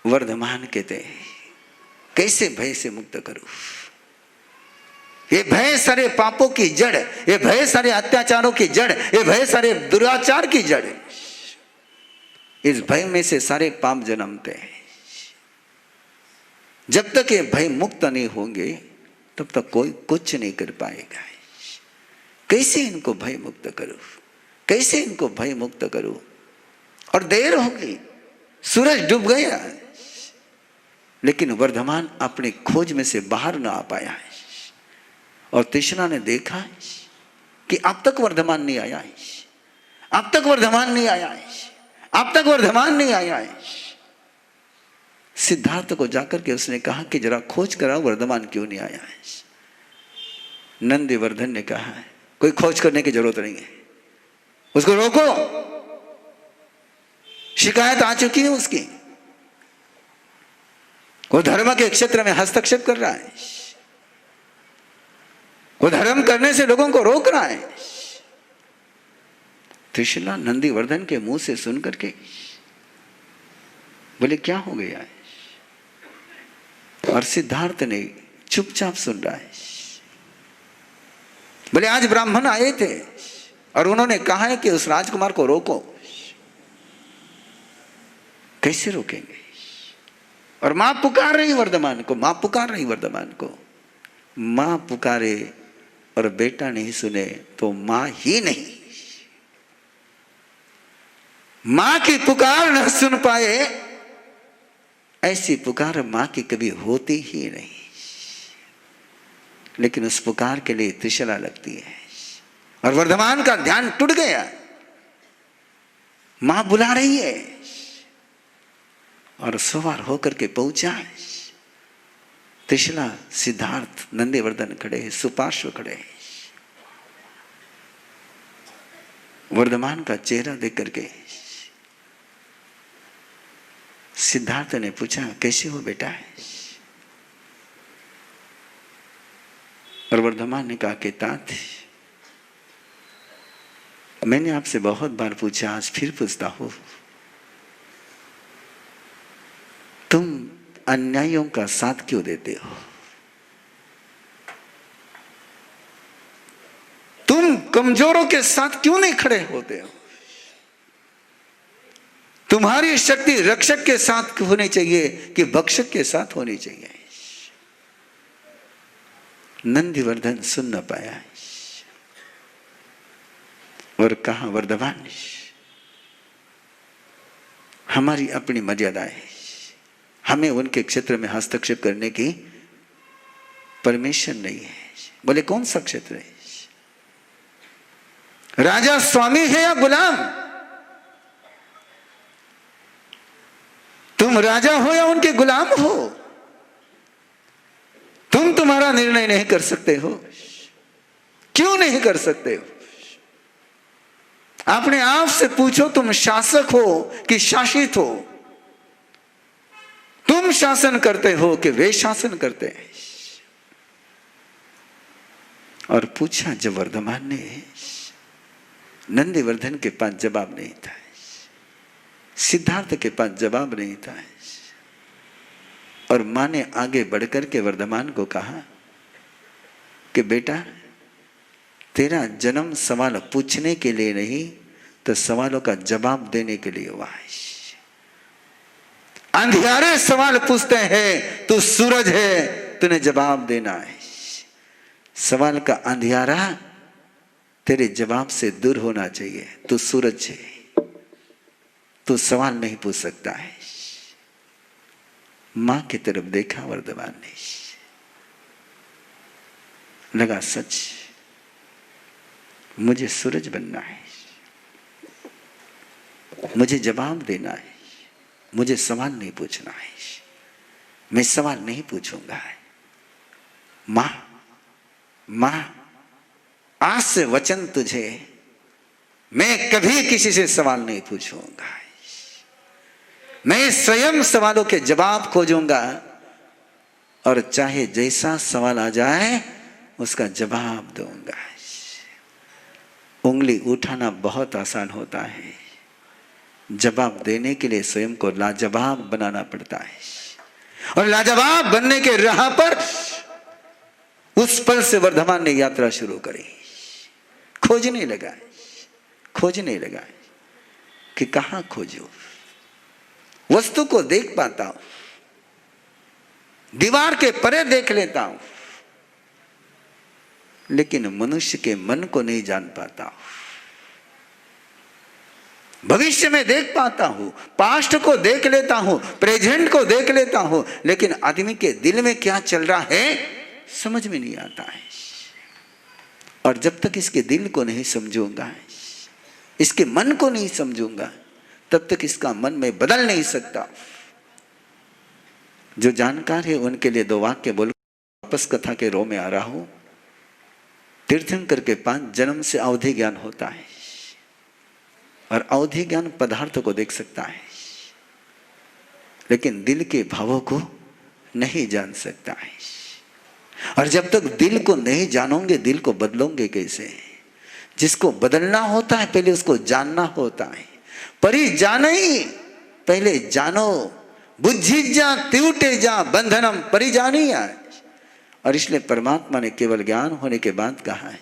वर्धमान कहते हैं कैसे भय से मुक्त करूं। ये भय सारे पापों की जड़, ये भय सारे अत्याचारों की जड़, ये भय सारे दुराचार की जड़। इस भय में से सारे पाप जन्मते हैं। जब तक ये भय मुक्त नहीं होंगे तब तक कोई कुछ नहीं कर पाएगा। कैसे इनको भय मुक्त करूं, कैसे इनको भय मुक्त करूं। और देर हो गई, सूरज डूब गया, लेकिन वर्धमान अपनी खोज में से बाहर ना आ पाया है। और तृष्णा ने देखा कि अब तक वर्धमान नहीं आया है, अब तक वर्धमान नहीं आया है, अब तक वर्धमान नहीं आया है। सिद्धार्थ को जाकर के उसने कहा कि जरा खोज कराओ वर्धमान क्यों नहीं आया है। नंदीवर्धन ने कहा है कोई खोज करने की जरूरत नहीं है, उसको रोको, शिकायत आ चुकी है उसकी, वो धर्म के क्षेत्र में हस्तक्षेप कर रहा है, वो धर्म करने से लोगों को रोक रहा है। त्रिशला नंदीवर्धन के मुंह से सुनकर के बोले क्या हो गया है। और सिद्धार्थ ने चुपचाप सुन रहा है। बोले आज ब्राह्मण आए थे और उन्होंने कहा है कि उस राजकुमार को रोको। कैसे रोकेंगे। और मां पुकार रही वर्धमान को, मां पुकार रही वर्धमान को। मां पुकारे और बेटा नहीं सुने तो मां ही नहीं। मां की पुकार न सुन पाए, ऐसी पुकार मां की कभी होती ही नहीं। लेकिन उस पुकार के लिए त्रिशला लगती है। और वर्धमान का ध्यान टूट गया, मां बुला रही है। और सवार होकर के पहुंचा। त्रिशला, सिद्धार्थ, नंदीवर्धन खड़े हैं, सुपार्श्व खड़े हैं। वर्धमान का चेहरा देख करके सिद्धार्थ ने पूछा कैसे हो बेटा। और वर्धमान ने कहा कि तात, मैंने आपसे बहुत बार पूछा, आज फिर पूछता हूं, तुम अन्यायों का साथ क्यों देते हो। तुम कमजोरों के साथ क्यों नहीं खड़े होते हो। तुम्हारी शक्ति रक्षक के साथ होनी चाहिए कि भक्षक के साथ होनी चाहिए। नंदीवर्धन सुन न पाया और कहा वर्धमान, हमारी अपनी मर्यादा है, हमें उनके क्षेत्र में हस्तक्षेप करने की परमिशन नहीं है। बोले कौन सा क्षेत्र है। राजा स्वामी है या गुलाम। तुम राजा हो या उनके गुलाम हो। तुम तुम्हारा निर्णय नहीं कर सकते हो। क्यों नहीं कर सकते हो। अपने आप से पूछो, तुम शासक हो कि शासित हो। तुम शासन करते हो कि वे शासन करते हैं। और पूछा जब वर्धमान ने, नंदीवर्धन के पास जवाब नहीं था, सिद्धार्थ के पास जवाब नहीं था। और मां ने आगे बढ़कर के वर्धमान को कहा कि बेटा, तेरा जन्म सवाल पूछने के लिए नहीं तो सवालों का जवाब देने के लिए हुआ है। अंधियारे सवाल पूछते हैं, तू सूरज है, तूने जवाब देना है। सवाल का अंधियारा तेरे जवाब से दूर होना चाहिए। तू सूरज है, तू सवाल नहीं पूछ सकता है। मां की तरफ देखा वर्धमान ने, लगा सच, मुझे सूरज बनना है, मुझे जवाब देना है, मुझे सवाल नहीं पूछना है। मैं सवाल नहीं पूछूंगा। मां, मां, आज से वचन तुझे, मैं कभी किसी से सवाल नहीं पूछूंगा। मैं स्वयं सवालों के जवाब खोजूंगा और चाहे जैसा सवाल आ जाए उसका जवाब दूंगा। उंगली उठाना बहुत आसान होता है, जवाब देने के लिए स्वयं को लाजवाब बनाना पड़ता है, और लाजवाब बनने के राह पर उस पल से वर्धमान ने यात्रा शुरू करी। खोजने लगा कि कहां खोजूं। वस्तु को देख पाता हूं, दीवार के परे देख लेता हूं, लेकिन मनुष्य के मन को नहीं जान पाता हूं। भविष्य में देख पाता हूं, पास्ट को देख लेता हूं, प्रेजेंट को देख लेता हूं, लेकिन आदमी के दिल में क्या चल रहा है समझ में नहीं आता है। और जब तक इसके दिल को नहीं समझूंगा, इसके मन को नहीं समझूंगा, तब तक इसका मन में बदल नहीं सकता। जो जानकार है उनके लिए दो वाक्य बोल वापस कथा के रो में आ रहा हूं। तीर्थंकर के 5 जन्म से अवधि ज्ञान होता है, और अवधि ज्ञान पदार्थ को देख सकता है, लेकिन दिल के भावों को नहीं जान सकता है। और जब तक दिल को नहीं जानोगे, दिल को बदलोगे कैसे? जिसको बदलना होता है पहले उसको जानना होता है। परि जानी पहले जानो, बुद्धि जा त्युटे जा बंधनम परिजानिया। और इसलिए परमात्मा ने केवल ज्ञान होने के बाद कहा है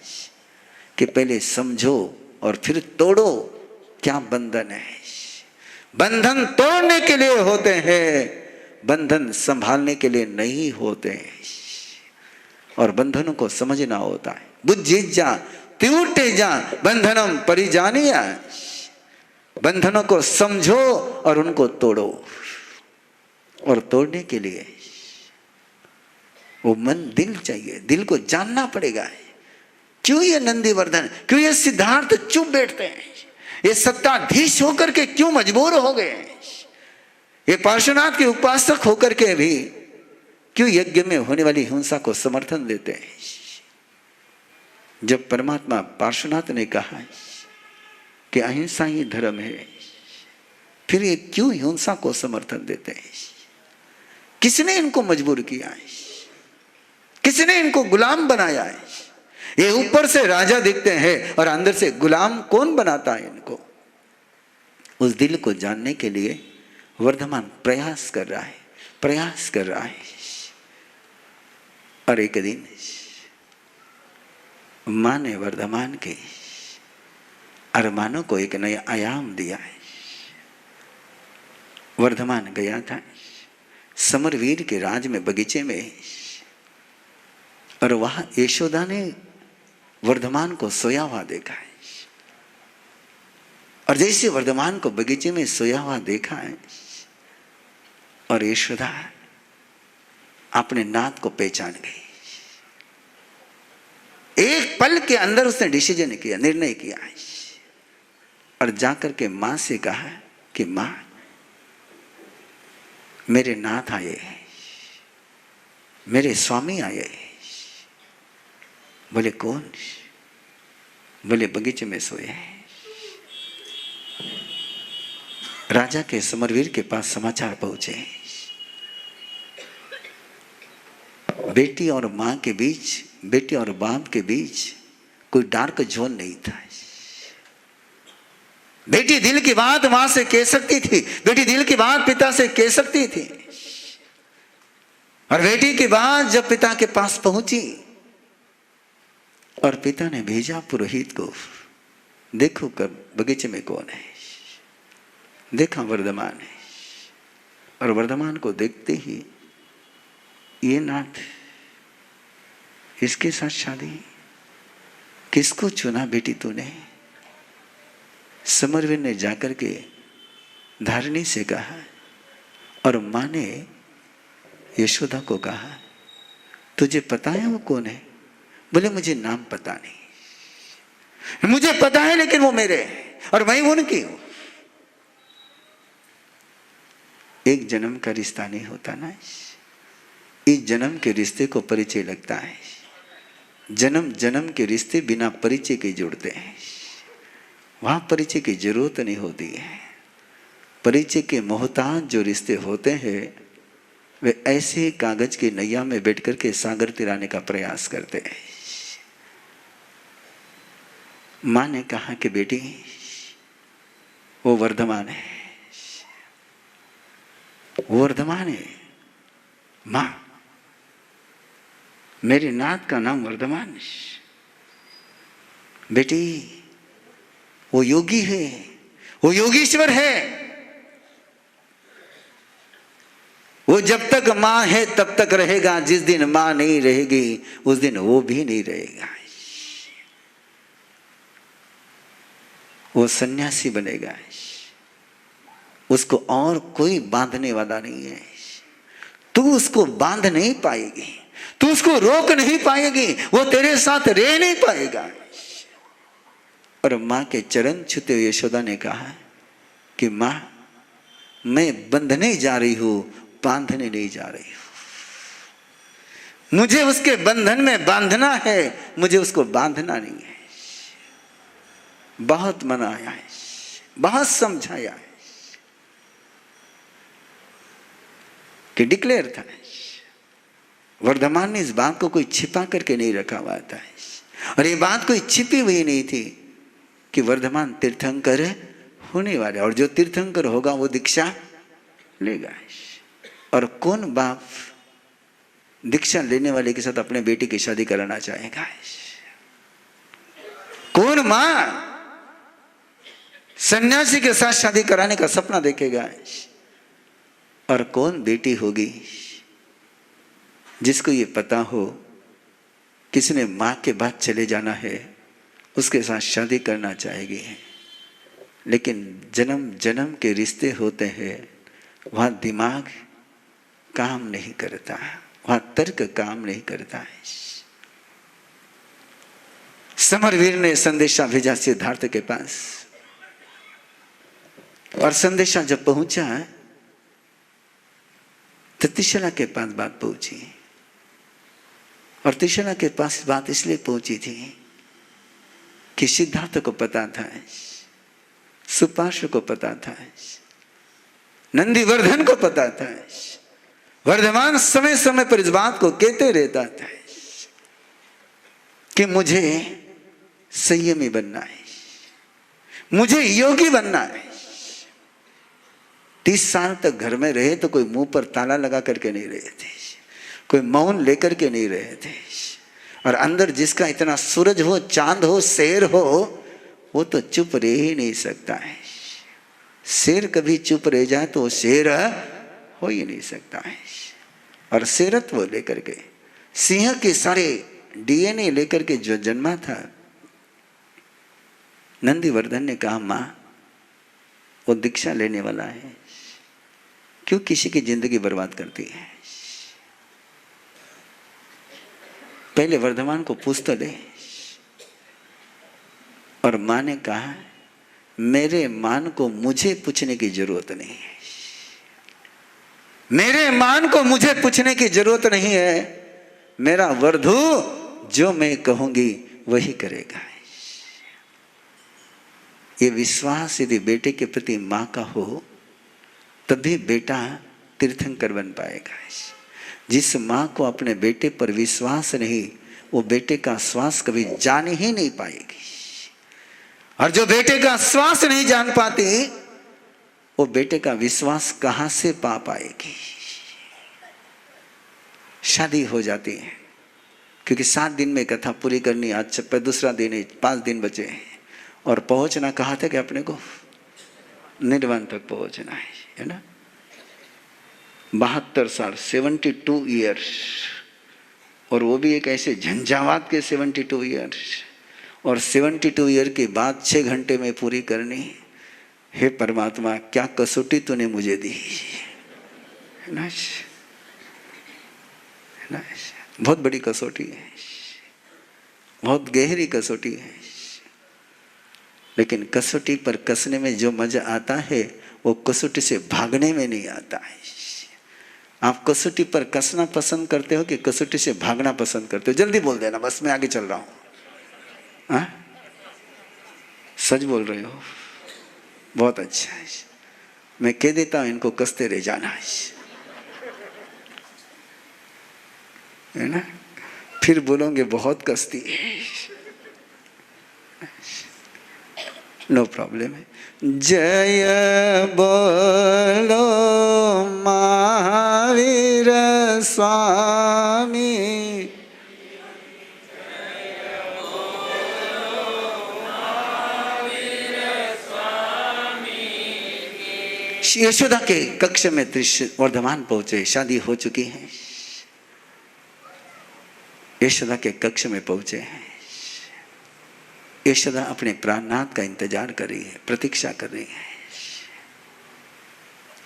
कि पहले समझो और फिर तोड़ो क्या बंधन है। बंधन तोड़ने के लिए होते हैं, बंधन संभालने के लिए नहीं होते हैं। और बंधनों को समझना होता है। बुद्धि जा त्युटे जा बंधनम परिजानिया। बंधनों को समझो और उनको तोड़ो। और तोड़ने के लिए वो मन दिल चाहिए, दिल को जानना पड़ेगा। क्यों ये नंदीवर्धन, क्यों ये सिद्धार्थ चुप बैठते हैं? ये सत्ताधीश होकर के क्यों मजबूर हो गए? ये पार्श्वनाथ के उपासक होकर के भी क्यों यज्ञ में होने वाली हिंसा को समर्थन देते हैं? जब परमात्मा पार्श्वनाथ ने कहा कि अहिंसा ही धर्म है, फिर ये क्यों हिंसा को समर्थन देते हैं? किसने इनको मजबूर किया है? किसने इनको गुलाम बनाया है? ये ऊपर से राजा दिखते हैं और अंदर से गुलाम कौन बनाता है इनको? उस दिल को जानने के लिए वर्धमान प्रयास कर रहा है। और एक दिन मां ने वर्धमान के अरमानों को एक नया आयाम दिया है। वर्धमान गया था समरवीर के राज में, बगीचे में, और वहां यशोदा ने वर्धमान को सोया हुआ देखा है। और जैसे वर्धमान को बगीचे में सोया हुआ देखा है, और यशोदा अपने नाथ को पहचान गई। एक पल के अंदर उसने डिसीजन किया, निर्णय किया है, और जाकर के मां से कहा कि मां, मेरे नाथ आए, मेरे स्वामी आए। बोले कौन? बोले बगीचे में सोए। राजा के समरवीर के पास समाचार पहुंचे। बेटी और मां के बीच, बेटी और बाप के बीच कोई डार्क जोन नहीं था। बेटी दिल की बात मां से कह सकती थी, बेटी दिल की बात पिता से कह सकती थी। और बेटी की बात जब पिता के पास पहुंची और पिता ने भेजा पुरोहित को, देखो कब बगीचे में कौन है। देखा वर्धमान है, और वर्धमान को देखते ही ये नाथ, इसके साथ शादी? किसको चुना बेटी तूने? समरवीर ने जाकर के धारिणी से कहा, और मां ने यशोदा को कहा, तुझे पता है वो कौन है? बोले मुझे नाम पता नहीं। मुझे पता है लेकिन वो मेरे हैं और मैं उनकी हूं। एक जन्म का रिश्ता नहीं होता ना, इस जन्म के रिश्ते को परिचय लगता है। जन्म जन्म के रिश्ते बिना परिचय के जुड़ते हैं, वहां परिचय की जरूरत नहीं होती है। परिचय के मोहताज जो रिश्ते होते हैं वे ऐसे कागज की नैया में बैठ करके सागर तिराने का प्रयास करते हैं। मां ने कहा कि बेटी वो वर्धमान है, वो वर्धमान है। माँ, मेरे नाथ का नाम वर्धमान। बेटी, वो योगी है, वो योगीश्वर है। वो जब तक मां है तब तक रहेगा, जिस दिन मां नहीं रहेगी उस दिन वो भी नहीं रहेगा। वो सन्यासी बनेगा, उसको और कोई बांधने वाला नहीं है। तू उसको बांध नहीं पाएगी, तू उसको रोक नहीं पाएगी, वो तेरे साथ रह नहीं पाएगा। और मां के चरण छूते हुए यशोदा ने कहा कि मां, मैं बंधने जा रही हूं, बांधने नहीं जा रही हूं। मुझे उसके बंधन में बांधना है, मुझे उसको बांधना नहीं है। बहुत मनाया है, बहुत समझाया है कि डिक्लेयर था। वर्धमान ने इस बात को कोई छिपा करके नहीं रखा हुआ था, और ये बात कोई छिपी हुई नहीं थी कि वर्धमान तीर्थंकर होने वाले, और जो तीर्थंकर होगा वो दीक्षा लेगा। और कौन बाप दीक्षा लेने वाले के साथ अपने बेटी की शादी कराना चाहेगा? कौन मां सन्यासी के साथ शादी कराने का सपना देखेगा? और कौन बेटी होगी जिसको ये पता हो किसने मां के बाद चले जाना है, उसके साथ शादी करना चाहेगी? लेकिन जन्म जन्म के रिश्ते होते हैं, वहां दिमाग काम नहीं करता, वहां तर्क काम नहीं करता है। समरवीर ने संदेशा भेजा सिद्धार्थ के पास, और संदेशा जब पहुंचा तो त्रिशला के पास बात पहुंची। और त्रिशला के पास बात इसलिए पहुंची थी कि सिद्धार्थ को पता था, सुपार्श्व को पता था, नंदीवर्धन को पता था, वर्धमान समय समय पर इस बात को कहते रहता था कि मुझे संयमी बनना है, मुझे योगी बनना है। 30 साल तक घर में रहे तो कोई मुंह पर ताला लगा करके नहीं रहे थे, कोई मौन लेकर के नहीं रहे थे। और अंदर जिसका इतना सूरज हो, चांद हो, शेर हो, वो तो चुप रह ही नहीं सकता है। शेर कभी चुप रह जाए तो वो शेर हो ही नहीं सकता है। और शेरत्व लेकर के, सिंह के सारे डीएनए लेकर के जो जन्मा था, नंदीवर्धन ने कहा, मां, वो दीक्षा लेने वाला है, क्यों किसी की जिंदगी बर्बाद करती है? पहले वर्धमान को पूछ तो ले। और मां ने कहा, मेरे मान को मुझे पूछने की जरूरत नहीं है, मेरे मान को मुझे पूछने की जरूरत नहीं है, मेरा वरधू जो मैं कहूंगी वही करेगा। ये विश्वास यदि बेटे के प्रति मां का हो तभी बेटा तीर्थंकर बन पाएगा। जिस मां को अपने बेटे पर विश्वास नहीं, वो बेटे का श्वास कभी जान ही नहीं पाएगी। और जो बेटे का श्वास नहीं जान पाती, वो बेटे का विश्वास कहां से पा पाएगी? शादी हो जाती है, क्योंकि 7 दिन में कथा पूरी करनी, आज दूसरा दिन है, 5 दिन बचे हैं, और पहुंचना कहा था कि अपने को निर्वाण तक पहुंचना है ना। 72 साल, 72 ईयर्स, और वो भी एक ऐसे झंझावात के 72 ईयर्स, और 72 ईयर के बाद 6 घंटे में पूरी करनी। हे परमात्मा, क्या कसौटी तूने मुझे दी ना, बहुत बड़ी कसौटी है, बहुत गहरी कसौटी है। लेकिन कसौटी पर कसने में जो मजा आता है वो कसौटी से भागने में नहीं आता है। आप कसौटी पर कसना पसंद करते हो कि कसौटी से भागना पसंद करते हो? जल्दी बोल देना, बस मैं आगे चल रहा हूं। सच बोल रहे हो? बहुत अच्छा है, मैं कह देता हूं इनको कसते रह जाना है ना, फिर बोलोगे बहुत कसती है। नो प्रॉब्लम है। जय बोलो महावीर स्वामी। यशोदा के कक्ष में दृश्य वर्धमान पहुंचे, शादी हो चुकी है। यशोदा के कक्ष में पहुंचे हैं। यशोदा अपने प्राणनाथ का इंतजार कर रही है, प्रतीक्षा कर रही है।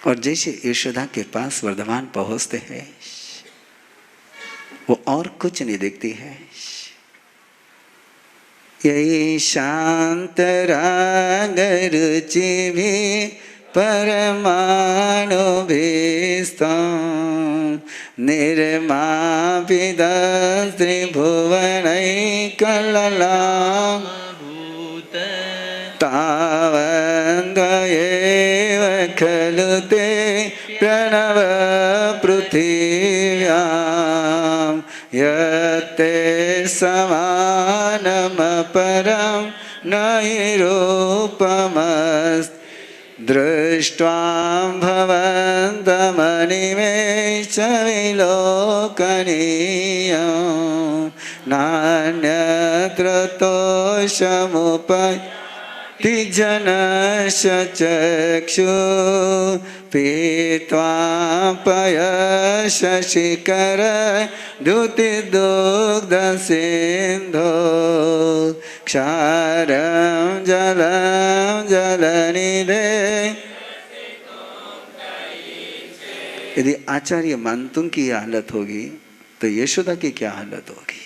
और जैसे यशोदा के पास वर्धमान पहुंचते हैं, वो और कुछ नहीं देखती है। यही शांत राग रुचि भी परमाणु भेस्तम निर्मापितं त्रिभुवनैकललां तावन्त एव खलु ते प्रणव पृथिव्यां यत्ते समानमपरं नहि रूपमस्ति दृष्ट्वा भवन्तमनिमेष विलोकनीयं नान्यत्र तोषमुपैति जनस्य चक्षुः पीत्वा पयशशिखर द्युतिदुग्धसिन्धो क्षारं जलं जलनिधे। यदि आचार्य मानतुंग की यह हालत होगी तो यशोदा की क्या हालत होगी?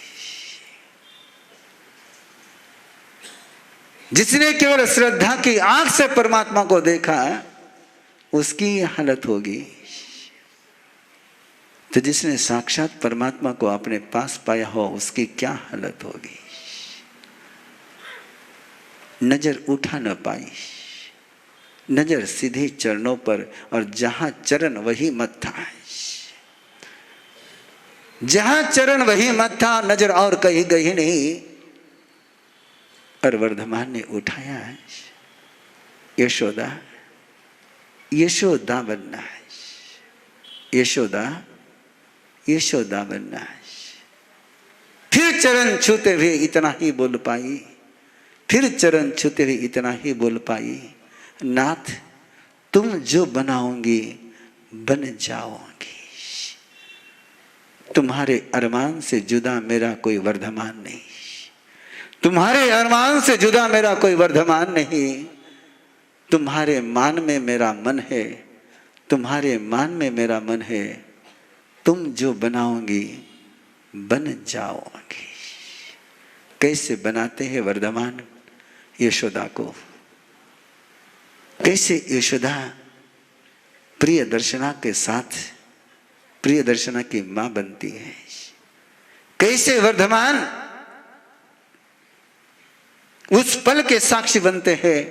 जिसने केवल श्रद्धा की आंख से परमात्मा को देखा उसकी हालत होगी, तो जिसने साक्षात परमात्मा को अपने पास पाया हो उसकी क्या हालत होगी? नजर उठा न पाई, नजर सीधे चरणों पर, और जहां चरण वही मत्था, जहां चरण वही मत्था, नजर और कहीं गई नहीं। और वर्धमान ने उठाया है। यशोदा, यशोदा बनना है, यशोदा, यशोदा बनना है। फिर चरण छूते हुए इतना ही बोल पाई, फिर चरण छूते हुए इतना ही बोल पाई, नाथ तुम जो बनाओगी बन जाओगी। तुम्हारे अरमान से जुदा मेरा कोई वर्धमान नहीं, तुम्हारे अरमान से जुदा मेरा कोई वर्धमान नहीं। तुम्हारे मान में मेरा मन है, तुम्हारे मान में मेरा मन है। तुम जो बनाओगी बन जाओगी। कैसे बनाते हैं वर्धमान यशोदा को? कैसे यशोदा प्रिय दर्शना के साथ प्रिय दर्शना की मां बनती है? कैसे वर्धमान उस पल के साक्षी बनते हैं?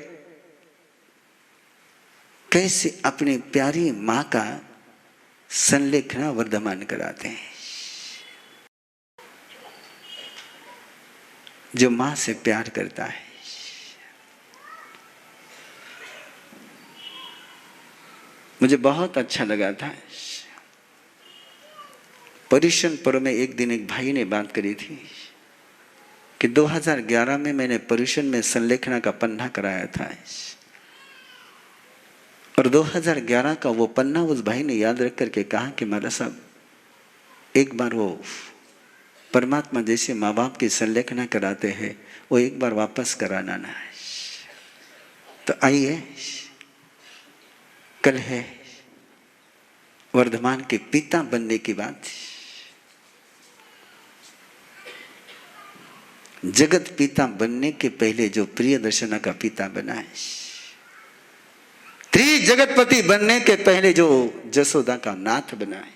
कैसे अपनी प्यारी मां का संलेखना वर्धमान कराते हैं? जो मां से प्यार करता है, मुझे बहुत अच्छा लगा था। पर्युषणपुर में एक दिन एक भाई ने बात करी थी कि 2011 में मैंने पर्युषण में संलेखना का पन्ना कराया था, और 2011 का वो पन्ना उस भाई ने याद रख करके कहा कि महाराज साहब, एक बार वो परमात्मा जैसे माँ बाप की संलेखना कराते हैं वो एक बार वापस कराना ना है। तो आइए, कल है वर्धमान के पिता बनने की बात। जगत पिता बनने के पहले जो प्रिय दर्शना का पिता बना है, त्रिजगतपति बनने के पहले जो जसोदा का नाथ बना है,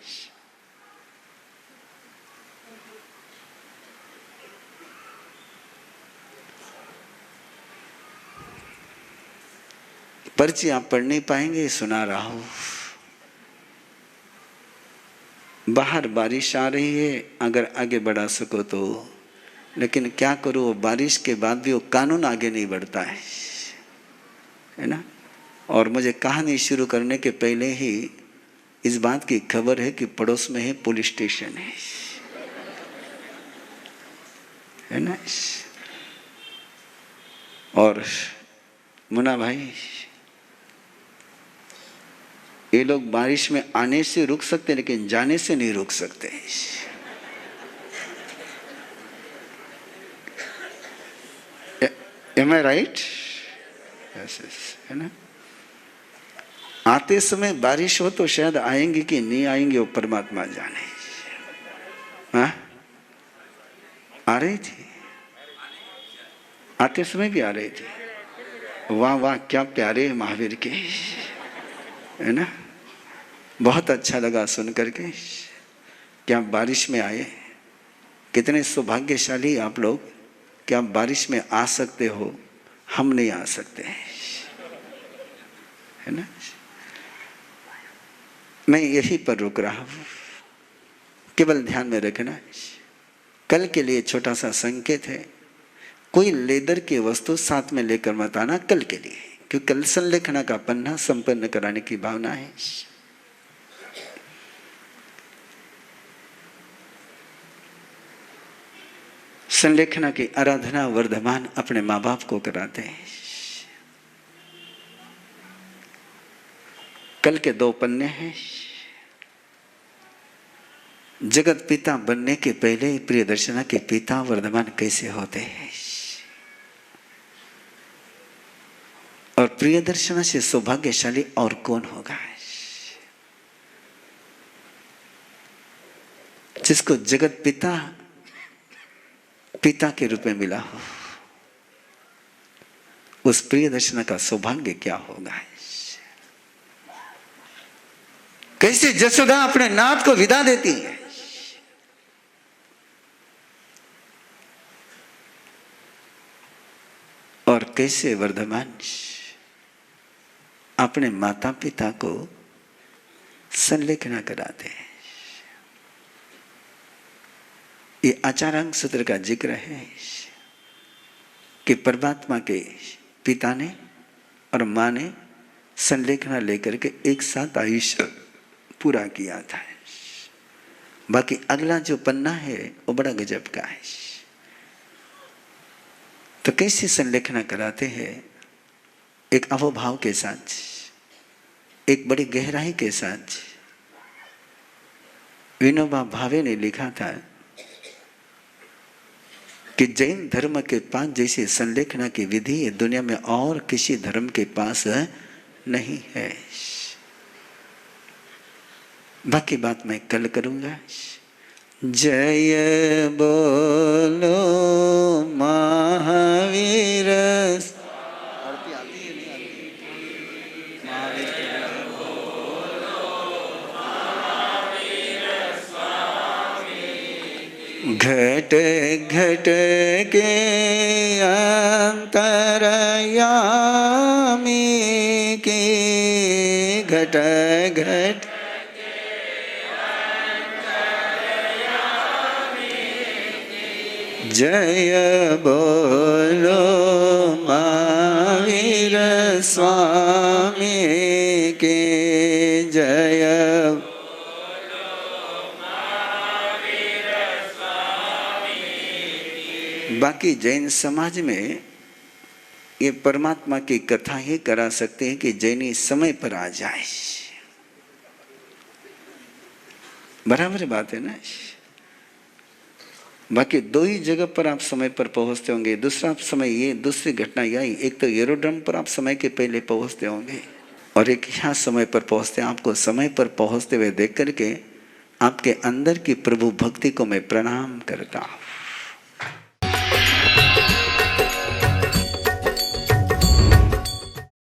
पर्ची आप पढ़ नहीं पाएंगे, सुना रहा हूं। बाहर बारिश आ रही है, अगर आगे बढ़ा सको तो, लेकिन क्या करो, बारिश के बाद भी वो कानून आगे नहीं बढ़ता है। है ना। और मुझे कहानी शुरू करने के पहले ही इस बात की खबर है कि पड़ोस में ही पुलिस स्टेशन है ना। और मुन्ना भाई, ये लोग बारिश में आने से रुक सकते लेकिन जाने से नहीं रुक सकते। Am I right? Yes, है ना। आते समय बारिश हो तो शायद आएंगे कि नहीं आएंगे वो परमात्मा जाने। हाँ, आ रही थी, आते समय भी आ रही थी। वाह वाह, क्या प्यारे महावीर के, है ना। बहुत अच्छा लगा सुन करके। क्या बारिश में आए, कितने सौभाग्यशाली आप लोग, क्या बारिश में आ सकते हो, हम नहीं आ सकते, है ना। मैं यहीं पर रुक रहा हूं। केवल ध्यान में रखना, कल के लिए छोटा सा संकेत है, कोई लेदर की वस्तु साथ में लेकर मत आना कल के लिए, क्योंकि कल संलेखना का पन्ना संपन्न कराने की भावना है। संलेखना की आराधना वर्धमान अपने माँ बाप को कराते हैं। कल के 2 पन्ने हैं। जगत पिता बनने के पहले प्रियदर्शना के पिता वर्धमान कैसे होते हैं, और प्रियदर्शना से सौभाग्यशाली और कौन होगा जिसको जगत पिता पिता के रूप में मिला हो। उस प्रियदर्शना का सौभाग्य क्या होगा। कैसे जसोदा अपने नाथ को विदा देती है, और कैसे वर्धमान अपने माता पिता को संलेखना कराते हैं। ये आचारांग सूत्र का जिक्र है कि परमात्मा के पिता ने और मां ने संलेखना लेकर के एक साथ आयुष्य पूरा किया था। बाकी अगला जो पन्ना है वो बड़ा गजब का है। तो कैसे संलेखना कराते हैं, एक अवभाव के साथ, एक बड़ी गहराई के साथ। विनोबा भावे ने लिखा था कि जैन धर्म के पास जैसे संलेखना की विधि ये दुनिया में और किसी धर्म के पास नहीं है। बाकी बात मैं कल करूंगा। जय बोलो महावीर। आरती आती है नहीं आती? महावीर घट घट के अंतरयामी के घट घट जय बोलो महावीर स्वामी के जय बोलो महावीर स्वामी। बाकी जैन समाज में ये परमात्मा की कथा ही करा सकते हैं कि जैनी समय पर आ जाए। बराबर बात है ना। बाकी 2 ही जगह पर आप समय पर पहुंचते होंगे। दूसरा समय ये, दूसरी घटना यही, एक तो एरोड्रम पर आप समय के पहले पहुंचते होंगे, और एक यहाँ समय पर पहुंचते हैं। आपको समय पर पहुंचते हुए देख करके आपके अंदर की प्रभु भक्ति को मैं प्रणाम करता हूँ।